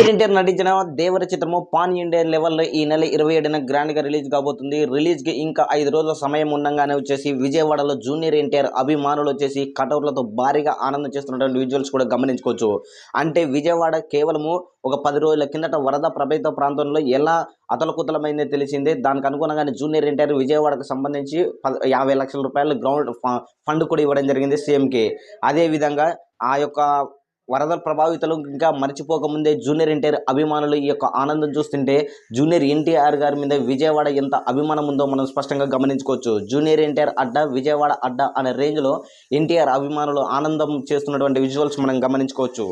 Junior NTR నటించిన దేవర చిత్రము pan India లెవెల్లో ఈ నెల 27న గ్రాండ్ గా రిలీజ్ కాబోతుంది. రిలీజ్ కి ఇంకా 5 రోజుల సమయం ఉండగానే వచ్చేసి విజయవాడలో జూనియర్ ఎన్టీఆర్ అభిమానులు వచ్చేసి కటౌట్లతో భారీగా ఆనందం చేస్తున్నటువంటి విజువల్స్ కూడా గమనించుకోవచ్చు. అంటే విజయవాడ కేవలము ఒక 10 రోజుల కిందట వరద ప్రభావిత ప్రాంతంలో ఎలా అతలకుతలమైందో తెలిసిందే. దానికి అనుగుణంగానే జూనియర్ ఎన్టీఆర్ విజయవాడకు సంబంధించి 50 లక్షల రూపాయలు గ్రౌండ్ ఫండ్ కూడా ఇవ్వడం జరిగింది సీఎంకి. అదేవిధంగా ఆ యొక్క వరద ప్రభావితులు ఇంకా మర్చిపోకముందే జూనియర్ ఎన్టీఆర్ అభిమానులు ఈ యొక్క ఆనందం చూస్తుంటే జూనియర్ ఎన్టీఆర్ గారి మీద విజయవాడ ఎంత అభిమానం ఉందో మనం స్పష్టంగా గమనించుకోవచ్చు. జూనియర్ ఎన్టీఆర్ అడ్డా విజయవాడ అడ్డా అనే రేంజ్లో ఎన్టీఆర్ అభిమానులు ఆనందం చేస్తున్నటువంటి విజువల్స్ మనం గమనించుకోవచ్చు.